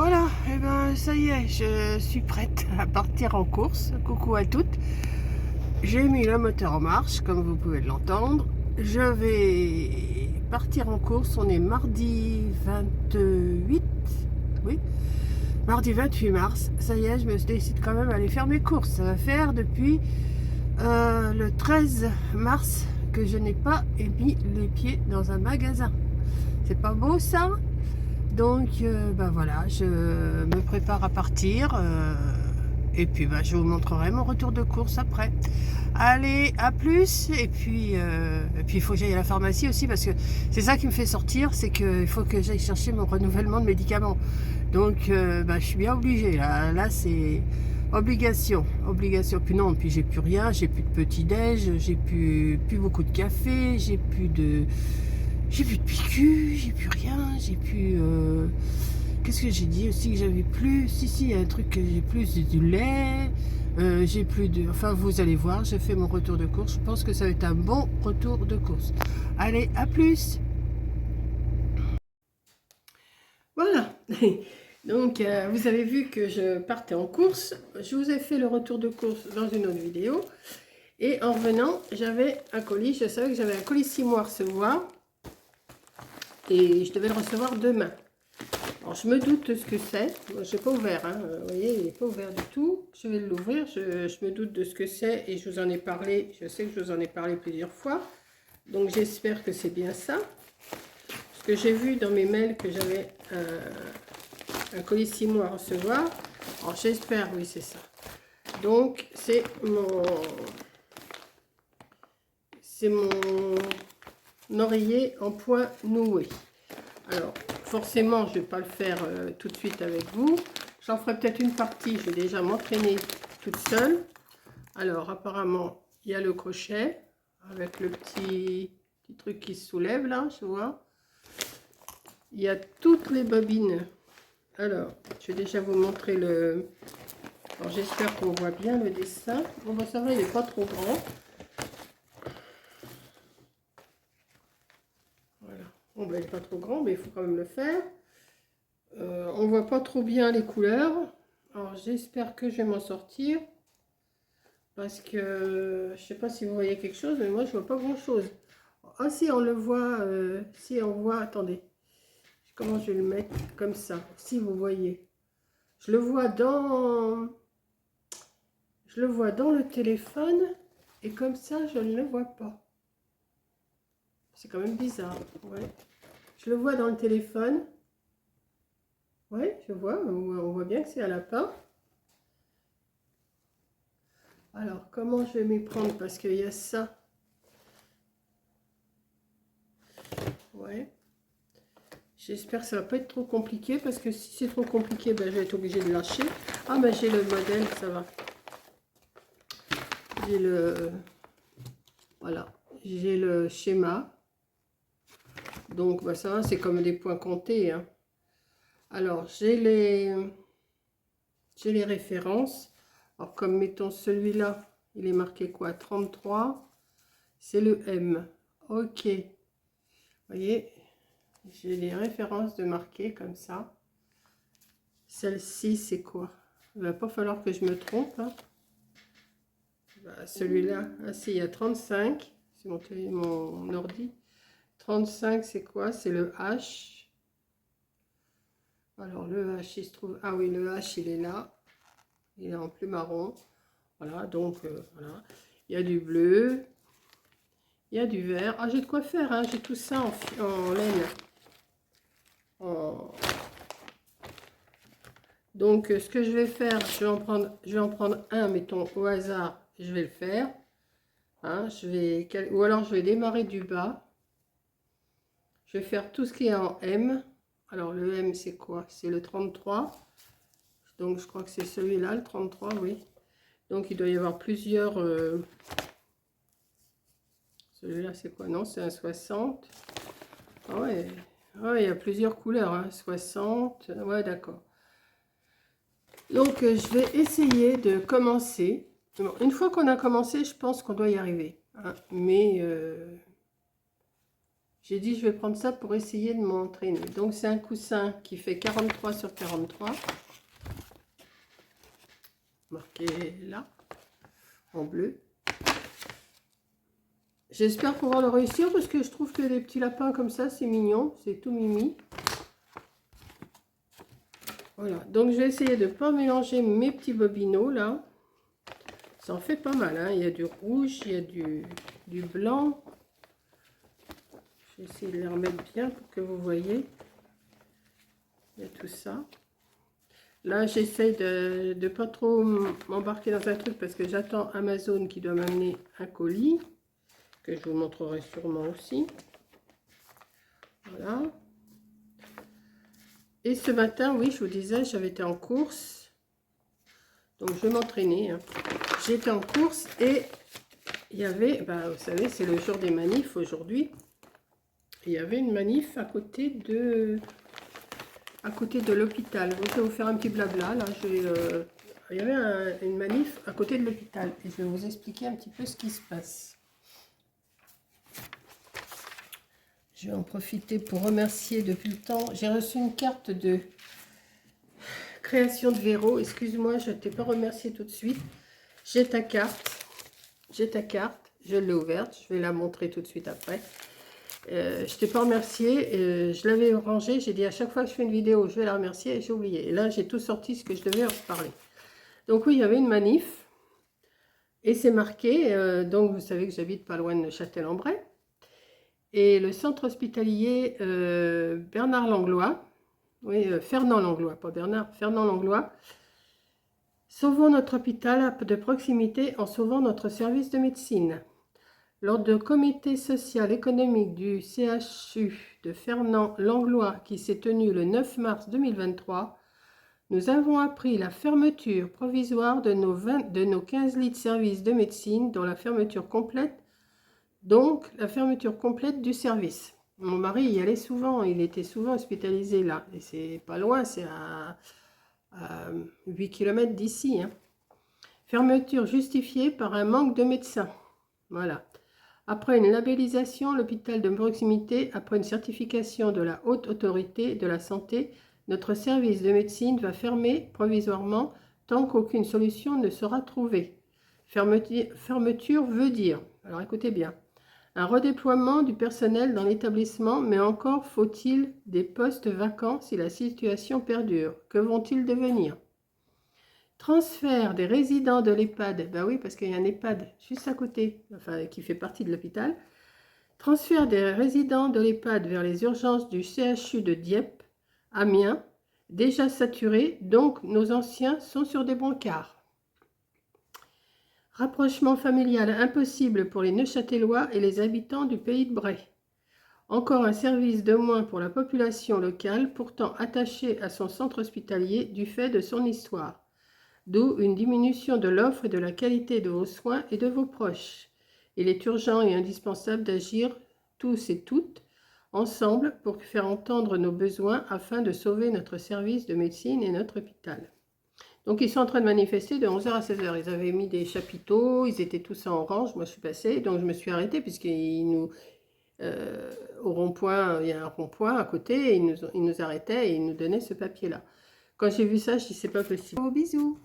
Voilà, et ben ça y est, je suis prête à partir en course. Coucou à toutes. J'ai mis le moteur en marche, comme vous pouvez l'entendre. Je vais partir en course. On est mardi 28. Oui, mardi 28 mars. Ça y est, je me décide quand même à aller faire mes courses. Ça va faire depuis le 13 mars que je n'ai pas mis les pieds dans un magasin. C'est pas beau ça? Donc, ben voilà, je me prépare à partir. Et puis, ben, je vous montrerai mon retour de course après. Allez, à plus. Et puis, il faut que j'aille à la pharmacie aussi parce que c'est ça qui me fait sortir. C'est qu'il faut que j'aille chercher mon renouvellement de médicaments. Donc, ben, je suis bien obligée. Là c'est obligation. Obligation. Puis non, puis j'ai plus rien. J'ai plus de petit-déj. J'ai plus beaucoup de café. J'ai plus de PQ, j'ai plus rien, j'ai plus... Qu'est-ce que j'ai dit aussi que j'avais plus? Si, il y a un truc que j'ai plus, c'est du lait. J'ai plus de... Enfin, vous allez voir, j'ai fait mon retour de course. Je pense que ça va être un bon retour de course. Allez, à plus! Voilà. Donc, vous avez vu que je partais en course. Je vous ai fait le retour de course dans une autre vidéo. Et en revenant, j'avais un colis. Je savais que j'avais un colis 6 mois à recevoir. Et je devais le recevoir demain. Alors, je me doute de ce que c'est. Moi, je n'ai pas ouvert. Hein. Vous voyez, il n'est pas ouvert du tout. Je vais l'ouvrir. Je me doute de ce que c'est et je vous en ai parlé. Je sais que je vous en ai parlé plusieurs fois. Donc, j'espère que c'est bien ça. Parce que j'ai vu dans mes mails que j'avais un colis 6 mois à recevoir. Alors, j'espère, oui, c'est ça. Donc, c'est mon oreiller en point noué. Alors, forcément, je ne vais pas le faire tout de suite avec vous. J'en ferai peut-être une partie. Je vais déjà m'entraîner toute seule. Alors, apparemment, il y a le crochet avec le petit truc qui se soulève là, je vois. Il y a toutes les bobines. Alors, je vais déjà vous montrer le... Alors, j'espère qu'on voit bien le dessin. Bon, ben, ça va, il n'est pas trop grand. Voilà. Bon, ben, il n'est pas trop grand, mais il faut quand même le faire. On voit pas trop bien les couleurs. Alors, j'espère que je vais m'en sortir. Parce que je sais pas si vous voyez quelque chose, mais moi, je vois pas grand-chose. Ah, si, on le voit. Si, on voit. Attendez. Comment je vais le mettre comme ça? Si, vous voyez. Je le vois dans... Je le vois dans le téléphone. Et comme ça, je ne le vois pas. C'est quand même bizarre. Ouais. Je le vois dans le téléphone. Ouais, je vois. On voit bien que c'est un lapin. Alors, comment je vais m'y prendre? Parce qu'il y a ça. Ouais. J'espère que ça va pas être trop compliqué. Parce que si c'est trop compliqué, ben, je vais être obligée de lâcher. Ah, ben j'ai le modèle, ça va. J'ai le... Voilà. J'ai le schéma. Donc, ben, ça va, c'est comme des points comptés. Hein. Alors, j'ai les références. Alors, comme mettons celui-là, il est marqué quoi? 33. C'est le M. Ok. Vous voyez, j'ai les références de marquer comme ça. Celle-ci, c'est quoi? Il va pas falloir que je me trompe. Hein. Bah, celui-là, ah si, il y a 35. C'est mon ordi. 35, c'est quoi? C'est le H. Alors, le H, il se trouve... Ah oui, le H, il est là. Il est en plus marron. Voilà, donc, voilà. Il y a du bleu. Il y a du vert. Ah, j'ai de quoi faire, hein. J'ai tout ça en laine. Donc, ce que je vais faire, je vais en prendre un, mettons, au hasard. Je vais le faire. Hein, ou alors, je vais démarrer du bas. Je vais faire tout ce qui est en M. Alors, le M, c'est quoi? C'est le 33. Donc, je crois que c'est celui-là, le 33, oui. Donc, il doit y avoir plusieurs... Celui-là, c'est quoi? Non, c'est un 60. Ah ouais. Ouais, il y a plusieurs couleurs. Hein. 60. Ouais, d'accord. Donc, je vais essayer de commencer. Bon, une fois qu'on a commencé, je pense qu'on doit y arriver. Hein. Mais... J'ai dit je vais prendre ça pour essayer de m'entraîner. Donc c'est un coussin qui fait 43 sur 43. Marqué là, en bleu. J'espère pouvoir le réussir parce que je trouve que les petits lapins comme ça, c'est mignon. C'est tout mimi. Voilà, donc je vais essayer de ne pas mélanger mes petits bobineaux là. Ça en fait pas mal, hein. Il y a du rouge, il y a du blanc. Je vais essayer de les remettre bien pour que vous voyez. Il y a tout ça. Là, j'essaye de ne pas trop m'embarquer dans un truc parce que j'attends Amazon qui doit m'amener un colis. Que je vous montrerai sûrement aussi. Voilà. Et ce matin, oui, je vous disais, j'avais été en course. Donc, je vais m'entraîner. Hein. J'étais en course et il y avait, bah, vous savez, c'est le jour des manifs aujourd'hui. Il y avait une manif à côté de l'hôpital. Donc, je vais vous faire un petit blabla. Là, il y avait une manif à côté de l'hôpital. Et je vais vous expliquer un petit peu ce qui se passe. Je vais en profiter pour remercier depuis le temps. J'ai reçu une carte de création de Véro. Excuse-moi, je ne t'ai pas remercié tout de suite. J'ai ta carte. J'ai ta carte. Je l'ai ouverte. Je vais la montrer tout de suite après. Je ne t'ai pas remercié. Je l'avais rangée. J'ai dit à chaque fois que je fais une vidéo, je vais la remercier. Et j'ai oublié. Et là, j'ai tout sorti ce que je devais en parler. Donc oui, il y avait une manif. Et c'est marqué. Donc vous savez que j'habite pas loin de Châtel-en-Bray. Et le centre hospitalier Bernard Langlois, oui, Fernand Langlois, pas Bernard, Fernand Langlois, sauvons notre hôpital de proximité en sauvant notre service de médecine. Lors du comité social économique du CHU de Fernand Langlois qui s'est tenu le 9 mars 2023, nous avons appris la fermeture provisoire de nos 15 lits de service de médecine, dont la fermeture complète. Donc, la fermeture complète du service. Mon mari y allait souvent, il était souvent hospitalisé là. Et c'est pas loin, c'est à 8 km d'ici. Hein. Fermeture justifiée par un manque de médecins. Voilà. Après une labellisation, l'hôpital de proximité, après une certification de la haute autorité de la santé, notre service de médecine va fermer provisoirement tant qu'aucune solution ne sera trouvée. Fermeture veut dire, alors écoutez bien, un redéploiement du personnel dans l'établissement, mais encore faut-il des postes vacants si la situation perdure. Que vont-ils devenir? Transfert des résidents de l'EHPAD, ben oui, parce qu'il y a un EHPAD juste à côté, enfin qui fait partie de l'hôpital. Transfert des résidents de l'EHPAD vers les urgences du CHU de Dieppe, Amiens, déjà saturés, donc nos anciens sont sur des brancards. Rapprochement familial impossible pour les Neuchâtelois et les habitants du pays de Bray. Encore un service de moins pour la population locale, pourtant attachée à son centre hospitalier du fait de son histoire. D'où une diminution de l'offre et de la qualité de vos soins et de vos proches. Il est urgent et indispensable d'agir tous et toutes ensemble pour faire entendre nos besoins afin de sauver notre service de médecine et notre hôpital. Donc, ils sont en train de manifester de 11h à 16h. Ils avaient mis des chapiteaux, ils étaient tous en orange. Moi, je suis passée, donc je me suis arrêtée, puisqu'ils nous, au rond-point, il y a un rond-point à côté, et ils nous arrêtaient et ils nous donnaient ce papier-là. Quand j'ai vu ça, je dis, c'est pas possible. Oh, bisous!